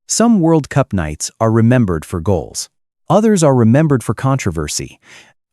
Some World Cup nights are remembered for goals. Others are remembered for controversy.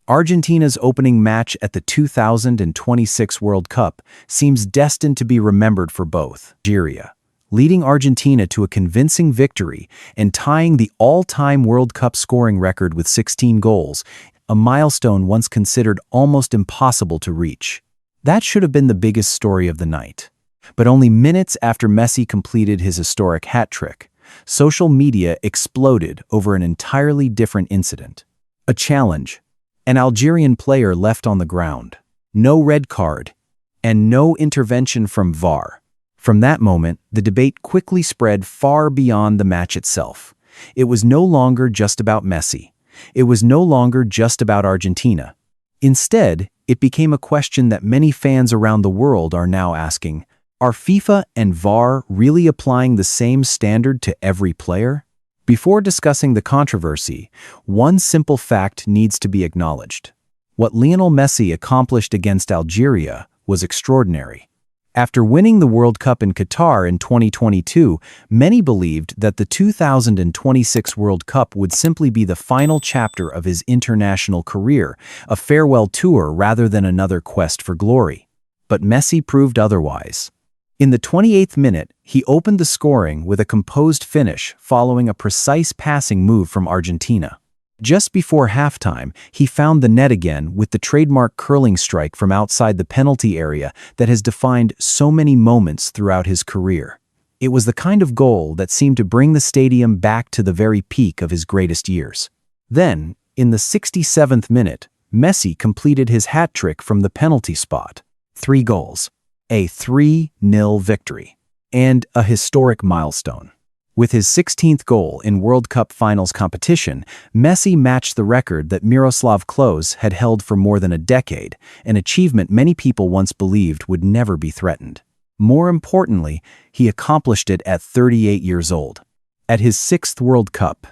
Argentina's opening match at the 2026 World Cup seems destined to be remembered for both. Algeria, leading Argentina to a convincing victory and tying the all-time World Cup scoring record with 16 goals, a milestone once considered almost impossible to reach. That should have been the biggest story of the night. But only minutes after Messi completed his historic hat trick, social media exploded over an entirely different incident. A challenge. An Algerian player left on the ground. No red card. And no intervention from VAR. From that moment, the debate quickly spread far beyond the match itself. It was no longer just about Messi. It was no longer just about Argentina. Instead, it became a question that many fans around the world are now asking: are FIFA and VAR really applying the same standard to every player? Before discussing the controversy, one simple fact needs to be acknowledged. What Lionel Messi accomplished against Algeria was extraordinary. After winning the World Cup in Qatar in 2022, many believed that the 2026 World Cup would simply be the final chapter of his international career, a farewell tour rather than another quest for glory. But Messi proved otherwise. In the 28th minute, he opened the scoring with a composed finish following a precise passing move from Argentina. Just before halftime, he found the net again with the trademark curling strike from outside the penalty area that has defined so many moments throughout his career. It was the kind of goal that seemed to bring the stadium back to the very peak of his greatest years. Then, in the 67th minute, Messi completed his hat trick from the penalty spot. 3 goals. A 3-0 victory, and a historic milestone. With his 16th goal in World Cup Finals competition, Messi matched the record that Miroslav Klose had held for more than a decade, an achievement many people once believed would never be threatened. More importantly, he accomplished it at 38 years old, at his 6th World Cup,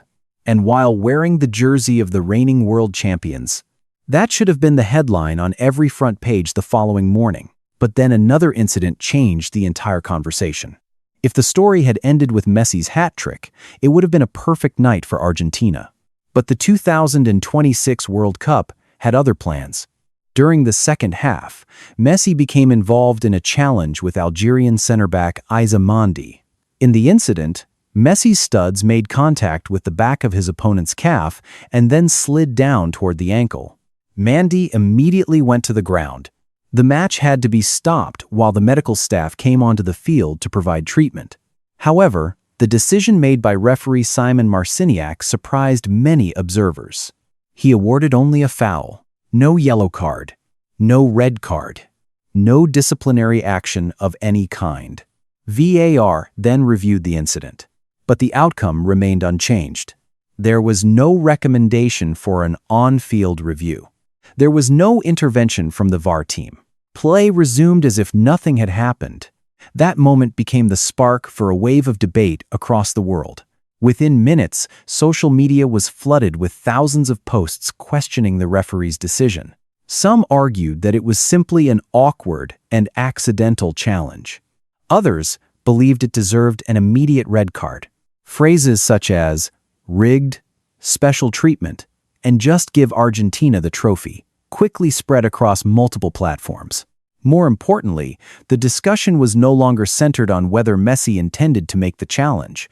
and while wearing the jersey of the reigning world champions. That should have been the headline on every front page the following morning. But then another incident changed the entire conversation. If the story had ended with Messi's hat trick, it would have been a perfect night for Argentina. But the 2026 World Cup had other plans. During the second half, Messi became involved in a challenge with Algerian center-back Isa Mandi. In the incident, Messi's studs made contact with the back of his opponent's calf and then slid down toward the ankle. Mandi immediately went to the ground. The match had to be stopped while the medical staff came onto the field to provide treatment. However, the decision made by referee Szymon Marciniak surprised many observers. He awarded only a foul, no yellow card, no red card, no disciplinary action of any kind. VAR then reviewed the incident, but the outcome remained unchanged. There was no recommendation for an on-field review. There was no intervention from the VAR team. Play resumed as if nothing had happened. That moment became the spark for a wave of debate across the world. Within minutes, social media was flooded with thousands of posts questioning the referee's decision. Some argued that it was simply an awkward and accidental challenge. Others believed it deserved an immediate red card. Phrases such as rigged, special treatment, and just give Argentina the trophy quickly spread across multiple platforms. More importantly, the discussion was no longer centered on whether Messi intended to make the challenge.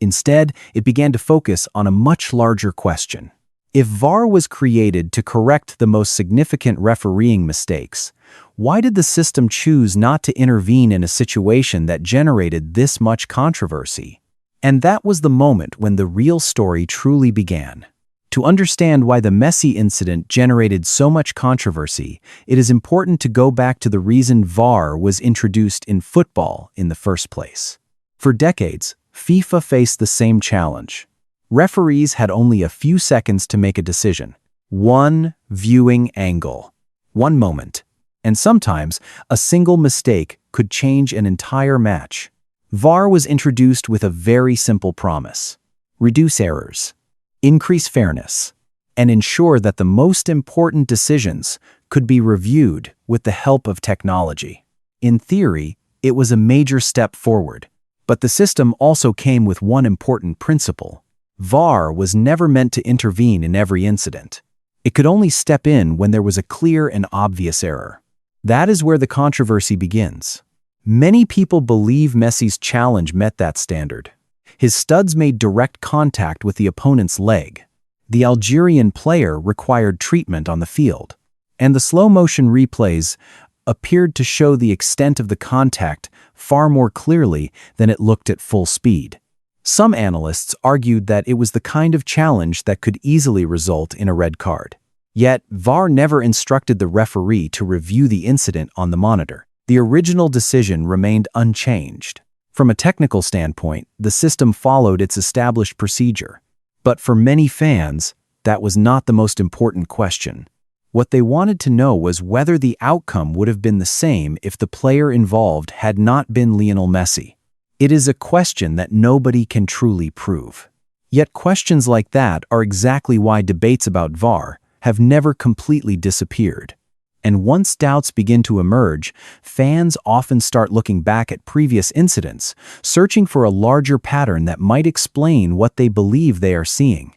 Instead, it began to focus on a much larger question. If VAR was created to correct the most significant refereeing mistakes, why did the system choose not to intervene in a situation that generated this much controversy? And that was the moment when the real story truly began. To understand why the Messi incident generated so much controversy, it is important to go back to the reason VAR was introduced in football in the first place. For decades, FIFA faced the same challenge. Referees had only a few seconds to make a decision. One viewing angle, one moment, and sometimes a single mistake could change an entire match. VAR was introduced with a very simple promise: reduce errors, increase fairness, and ensure that the most important decisions could be reviewed with the help of technology. In theory, it was a major step forward. But the system also came with one important principle. VAR was never meant to intervene in every incident. It could only step in when there was a clear and obvious error. That is where the controversy begins. Many people believe Messi's challenge met that standard. His studs made direct contact with the opponent's leg. The Algerian player required treatment on the field, and the slow-motion replays appeared to show the extent of the contact far more clearly than it looked at full speed. Some analysts argued that it was the kind of challenge that could easily result in a red card. Yet, VAR never instructed the referee to review the incident on the monitor. The original decision remained unchanged. From a technical standpoint, the system followed its established procedure. But for many fans, that was not the most important question. What they wanted to know was whether the outcome would have been the same if the player involved had not been Lionel Messi. It is a question that nobody can truly prove. Yet questions like that are exactly why debates about VAR have never completely disappeared. And once doubts begin to emerge, fans often start looking back at previous incidents, searching for a larger pattern that might explain what they believe they are seeing.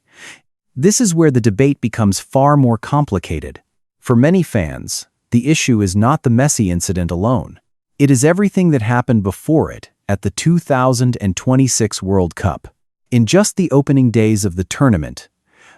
This is where the debate becomes far more complicated. For many fans, the issue is not the Messi incident alone. It is everything that happened before it at the 2026 World Cup. In just the opening days of the tournament,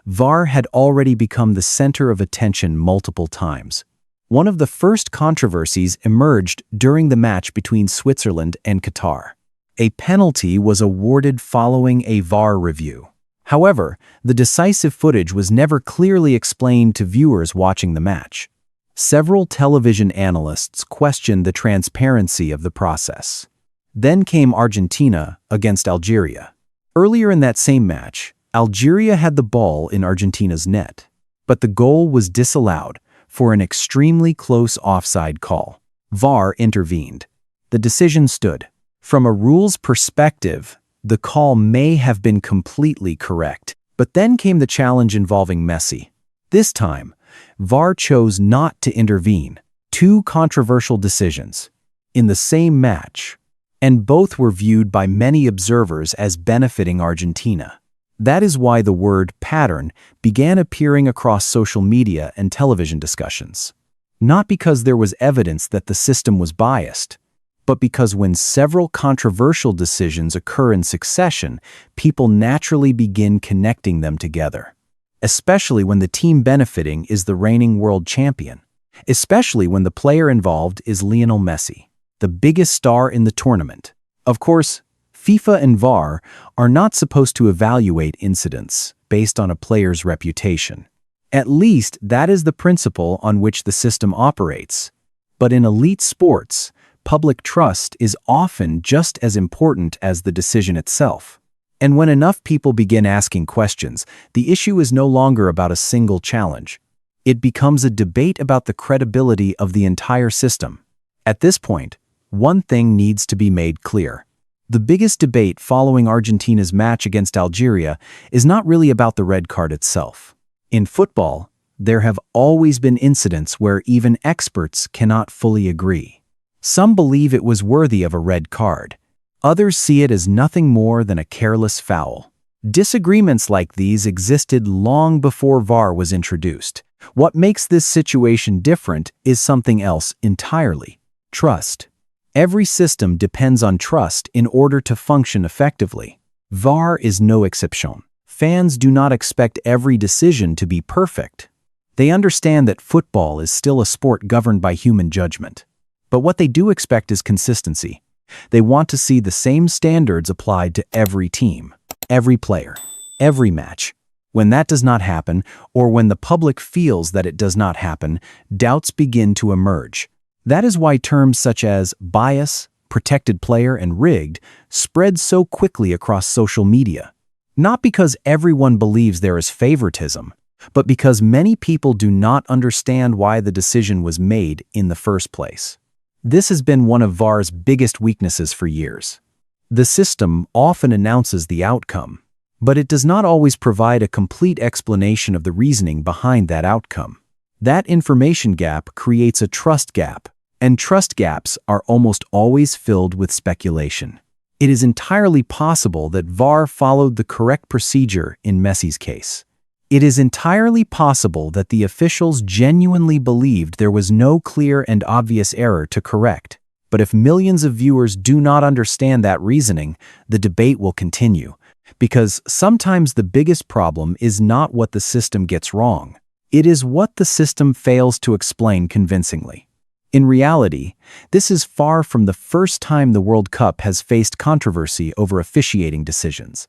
VAR had already become the center of attention multiple times. One of the first controversies emerged during the match between Switzerland and Qatar. A penalty was awarded following a VAR review. However, the decisive footage was never clearly explained to viewers watching the match. Several television analysts questioned the transparency of the process. Then came Argentina against Algeria. Earlier in that same match, Algeria had the ball in Argentina's net, but the goal was disallowed for an extremely close offside call. VAR intervened. The decision stood. From a rules perspective, the call may have been completely correct, but then came the challenge involving Messi. This time, VAR chose not to intervene. Two controversial decisions in the same match, and both were viewed by many observers as benefiting Argentina. That is why the word pattern began appearing across social media and television discussions. Not because there was evidence that the system was biased, but because when several controversial decisions occur in succession, people naturally begin connecting them together. Especially when the team benefiting is the reigning world champion. Especially when the player involved is Lionel Messi, the biggest star in the tournament. Of course, FIFA and VAR are not supposed to evaluate incidents based on a player's reputation. At least that is the principle on which the system operates. But in elite sports, public trust is often just as important as the decision itself. And when enough people begin asking questions, the issue is no longer about a single challenge. It becomes a debate about the credibility of the entire system. At this point, one thing needs to be made clear. The biggest debate following Argentina's match against Algeria is not really about the red card itself. In football, there have always been incidents where even experts cannot fully agree. Some believe it was worthy of a red card. Others see it as nothing more than a careless foul. Disagreements like these existed long before VAR was introduced. What makes this situation different is something else entirely: trust. Every system depends on trust in order to function effectively. VAR is no exception. Fans do not expect every decision to be perfect. They understand that football is still a sport governed by human judgment. But what they do expect is consistency. They want to see the same standards applied to every team, every player, every match. When that does not happen, or when the public feels that it does not happen, doubts begin to emerge. That is why terms such as bias, protected player, and rigged spread so quickly across social media. Not because everyone believes there is favoritism, but because many people do not understand why the decision was made in the first place. This has been one of VAR's biggest weaknesses for years. The system often announces the outcome, but it does not always provide a complete explanation of the reasoning behind that outcome. That information gap creates a trust gap, and trust gaps are almost always filled with speculation. It is entirely possible that VAR followed the correct procedure in Messi's case. It is entirely possible that the officials genuinely believed there was no clear and obvious error to correct. But if millions of viewers do not understand that reasoning, the debate will continue. Because sometimes the biggest problem is not what the system gets wrong. It is what the system fails to explain convincingly. In reality, this is far from the first time the World Cup has faced controversy over officiating decisions.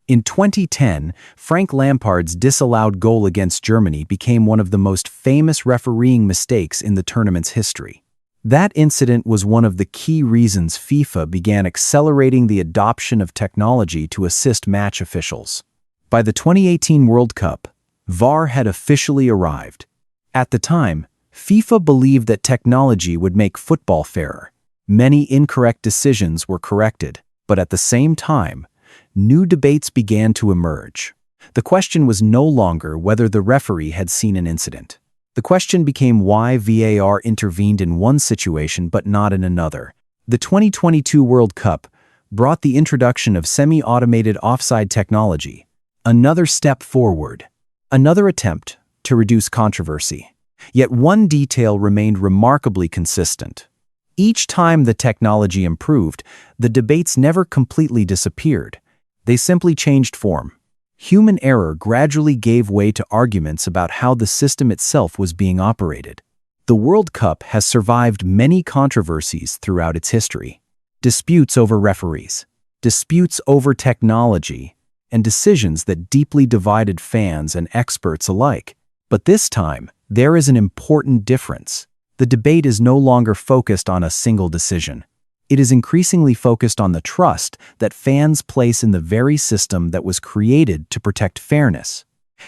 In 2010, Frank Lampard's disallowed goal against Germany became one of the most famous refereeing mistakes in the tournament's history. That incident was one of the key reasons FIFA began accelerating the adoption of technology to assist match officials. By the 2018 World Cup, VAR had officially arrived. At the time, FIFA believed that technology would make football fairer. Many incorrect decisions were corrected, but at the same time, new debates began to emerge. The question was no longer whether the referee had seen an incident. The question became why VAR intervened in one situation but not in another. The 2022 World Cup brought the introduction of semi-automated offside technology, another step forward, another attempt to reduce controversy. Yet one detail remained remarkably consistent. Each time the technology improved, the debates never completely disappeared. They simply changed form. Human error gradually gave way to arguments about how the system itself was being operated. The World Cup has survived many controversies throughout its history. Disputes over referees, disputes over technology, and decisions that deeply divided fans and experts alike. But this time, there is an important difference. The debate is no longer focused on a single decision. It is increasingly focused on the trust that fans place in the very system that was created to protect fairness.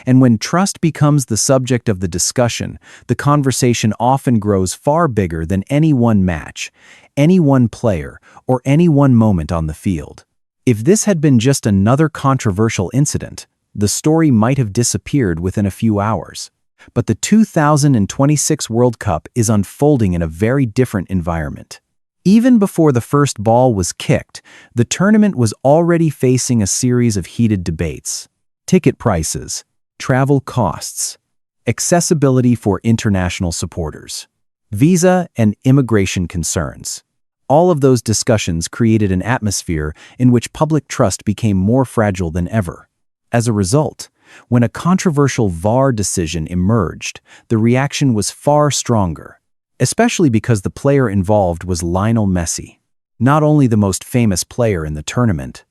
And when trust becomes the subject of the discussion, the conversation often grows far bigger than any one match, any one player, or any one moment on the field. If this had been just another controversial incident, the story might have disappeared within a few hours. But the 2026 World Cup is unfolding in a very different environment. Even before the first ball was kicked, the tournament was already facing a series of heated debates. Ticket prices, travel costs, accessibility for international supporters, visa and immigration concerns. All of those discussions created an atmosphere in which public trust became more fragile than ever. As a result, when a controversial VAR decision emerged, the reaction was far stronger, especially because the player involved was Lionel Messi, not only the most famous player in the tournament,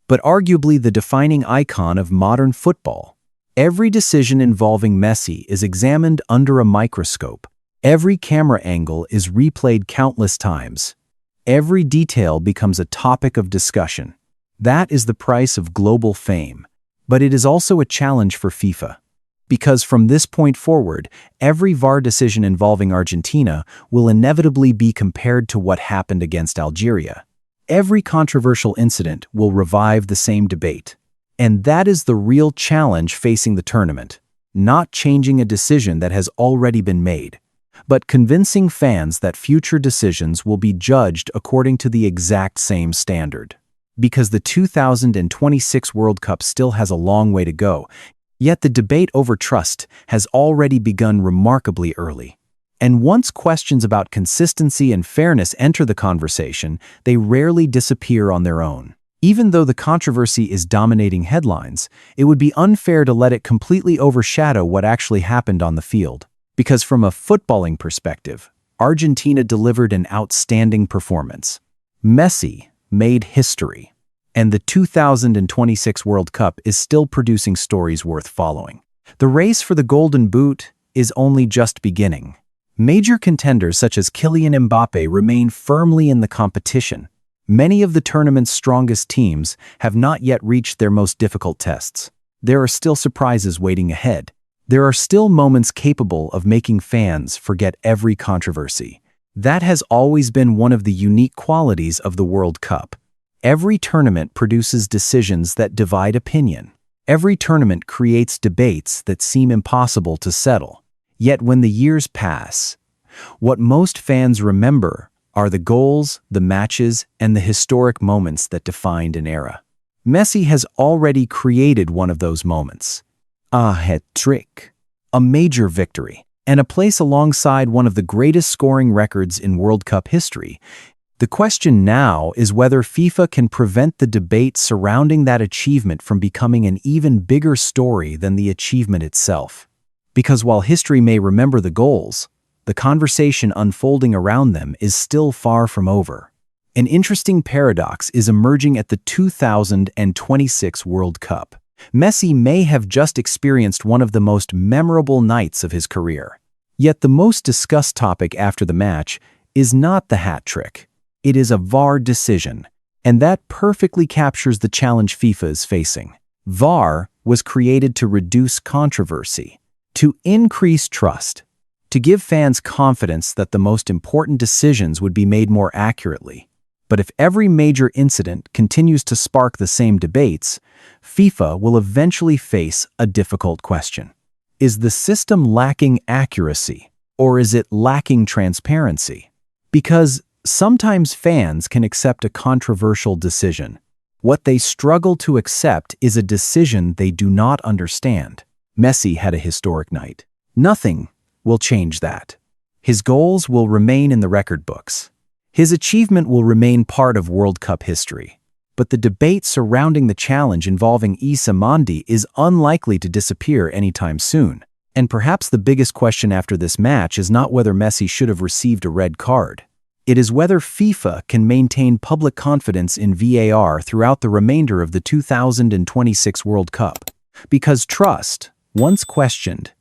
but arguably the defining icon of modern football. Every decision involving Messi is examined under a microscope. Every camera angle is replayed countless times. Every detail becomes a topic of discussion. That is the price of global fame. But it is also a challenge for FIFA. Because from this point forward, every VAR decision involving Argentina will inevitably be compared to what happened against Algeria. Every controversial incident will revive the same debate. And that is the real challenge facing the tournament. Not changing a decision that has already been made, but convincing fans that future decisions will be judged according to the exact same standard. Because the 2026 World Cup still has a long way to go, yet the debate over trust has already begun remarkably early. And once questions about consistency and fairness enter the conversation, they rarely disappear on their own. Even though the controversy is dominating headlines, it would be unfair to let it completely overshadow what actually happened on the field. Because from a footballing perspective, Argentina delivered an outstanding performance. Messi made history, and the 2026 World Cup is still producing stories worth following. The race for the Golden Boot is only just beginning. Major contenders such as Kylian Mbappe remain firmly in the competition. Many of the tournament's strongest teams have not yet reached their most difficult tests. There are still surprises waiting ahead. There are still moments capable of making fans forget every controversy. That has always been one of the unique qualities of the World Cup. Every tournament produces decisions that divide opinion. Every tournament creates debates that seem impossible to settle. Yet when the years pass, what most fans remember are the goals, the matches, and the historic moments that defined an era. Messi has already created one of those moments. A hat-trick, a major victory, and a place alongside one of the greatest scoring records in World Cup history. The question now is whether FIFA can prevent the debate surrounding that achievement from becoming an even bigger story than the achievement itself. Because while history may remember the goals, the conversation unfolding around them is still far from over. An interesting paradox is emerging at the 2026 World Cup. Messi may have just experienced one of the most memorable nights of his career. Yet the most discussed topic after the match is not the hat trick. It is a VAR decision, and that perfectly captures the challenge FIFA is facing. VAR was created to reduce controversy, to increase trust, to give fans confidence that the most important decisions would be made more accurately. But if every major incident continues to spark the same debates, FIFA will eventually face a difficult question. Is the system lacking accuracy, or is it lacking transparency? Because sometimes fans can accept a controversial decision. What they struggle to accept is a decision they do not understand. Messi had a historic night. Nothing will change that. His goals will remain in the record books. His achievement will remain part of World Cup history. But the debate surrounding the challenge involving Issa Mandi is unlikely to disappear anytime soon. And perhaps the biggest question after this match is not whether Messi should have received a red card. It is whether FIFA can maintain public confidence in VAR throughout the remainder of the 2026 World Cup. Because trust, once questioned,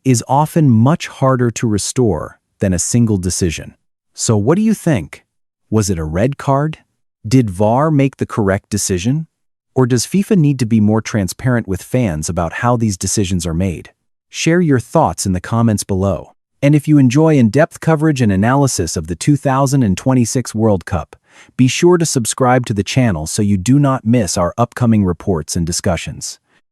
is often much harder to restore than a single decision. So what do you think? Was it a red card? Did VAR make the correct decision? Or does FIFA need to be more transparent with fans about how these decisions are made? Share your thoughts in the comments below. And if you enjoy in-depth coverage and analysis of the 2026 World Cup, be sure to subscribe to the channel so you do not miss our upcoming reports and discussions.